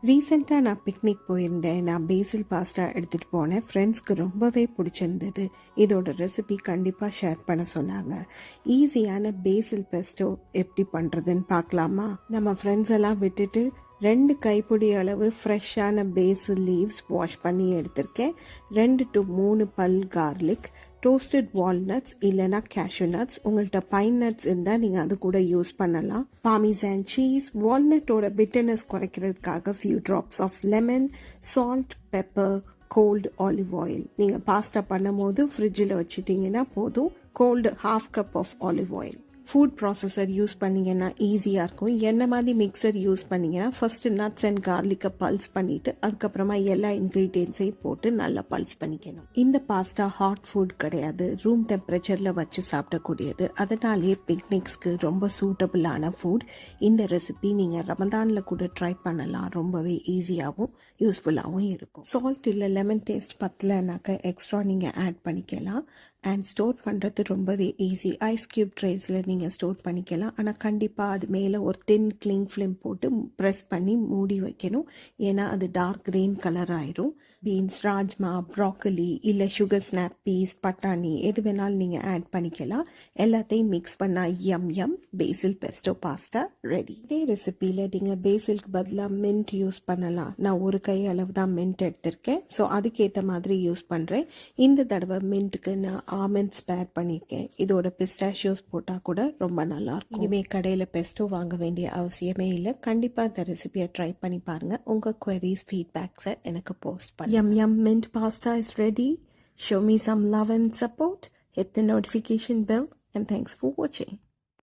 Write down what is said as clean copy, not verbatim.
ரீசெண்டாக நான் பிக்னிக் போயிருந்தேன். நான் பேசில் பாஸ்தா எடுத்துகிட்டு போனேன். ஃப்ரெண்ட்ஸ்க்கு ரொம்பவே பிடிச்சிருந்தது. இதோட ரெசிபி கண்டிப்பாக ஷேர் பண்ண சொன்னாங்க. ஈஸியான பேசில் பெஸ்டோ எப்படி பண்ணுறதுன்னு பார்க்கலாமா? நம்ம ஃப்ரெண்ட்ஸ் எல்லாம் விட்டுட்டு 2 கைப்பிடி அளவு ஃப்ரெஷ்ஷான பேசில் லீவ்ஸ் வாஷ் பண்ணி எடுத்திருக்கேன். 2 to 3 பல் கார்லிக், டோஸ்டட் வால்நட்ஸ் இல்லைனா கேஷ்யூ நட்ஸ், உங்கள்கிட்ட பைன் நட்ஸ் இருந்தால் நீங்கள் அது கூட யூஸ் பண்ணலாம். பார்மிசான் சீஸ், வால்நட்டோட பிட்டர்னஸ் குறைக்கிறதுக்காக few drops of lemon, salt, pepper, cold olive oil. நீங்கள் பாஸ்தா பண்ணும் போது ஃப்ரிட்ஜில் வச்சுட்டிங்கன்னா போதும். Cold 1/2 cup of olive oil. Food processor use பண்ணிங்கன்னா ஈஸியாக இருக்கும். என்ன மாதிரி மிக்சர் யூஸ் பண்ணிங்கன்னா ஃபர்ஸ்ட் நட்ஸ் அண்ட் கார்லிக்கை பல்ஸ் பண்ணிவிட்டு அதுக்கப்புறமா எல்லா இன்க்ரீடியன்ஸையும் போட்டு நல்லா பல்ஸ் பண்ணிக்கணும். இந்த பாஸ்தா ஹாட் ஃபுட் கிடையாது, ரூம் டெம்பரேச்சரில் வச்சு சாப்பிடக்கூடியது. அதனாலேயே பிக்னிக்ஸ்க்கு ரொம்ப சூட்டபிளான ஃபுட். இந்த ரெசிபி நீங்கள் ரமதானில் கூட ட்ரை பண்ணலாம். ரொம்பவே ஈஸியாகவும் யூஸ்ஃபுல்லாகவும் இருக்கும். சால்ட் இல்லை லெமன் டேஸ்ட் பத்தலைனாக்க எக்ஸ்ட்ரா நீங்கள் ஆட் பண்ணிக்கலாம். அண்ட் ஸ்டோர் பண்ணுறது ரொம்பவே ஈஸி. ஐஸ் கியூப் ட்ரேஸில் நீங்கள் ஸ்டோர் பண்ணிக்கலாம். ஆனால் கண்டிப்பாக அது மேலே ஒரு தின் கிளிங் ஃபிலிம் போட்டு ப்ரெஸ் பண்ணி மூடி வைக்கணும். ஏன்னா அது டார்க் கிரீன் கலர் ஆயிரும். பீன்ஸ், ராஜ்மா, ப்ராக்கலி இல்லை சுகர் ஸ்னாப் பீஸ், பட்டாணி எது வேணாலும் நீங்கள் ஆட் பண்ணிக்கலாம். எல்லாத்தையும் மிக்ஸ் பண்ணால் யம் பேசில் பெஸ்டோ பாஸ்தா ரெடி. இதே ரெசிபியில் நீங்கள் பேசிலுக்கு பதிலாக மின்ட் யூஸ் பண்ணலாம். நான் ஒரு கை அளவு தான் மின்ட் எடுத்திருக்கேன். ஸோ அதுக்கேற்ற மாதிரி யூஸ் பண்ணுறேன். இந்த தடவை மின்ட்டுக்கு நான் ஆல்மண்ட்ஸ் பேர் பண்ணியிருக்கேன். இதோட பிஸ்டாஷியோஸ் போட்டால் கூட ரொம்ப நல்லாயிருக்கும். இனிமேல் கடையில் பெஸ்டோ வாங்க வேண்டிய அவசியமே இல்லை. கண்டிப்பாக இந்த ரெசிபியை ட்ரை பண்ணி பாருங்கள். உங்கள் queries, ஃபீட்பேக்ஸை எனக்கு போஸ்ட் பண்ணுங்க. Yum mint pasta is ready. Show me some love and support. Hit the notification bell and thanks for watching.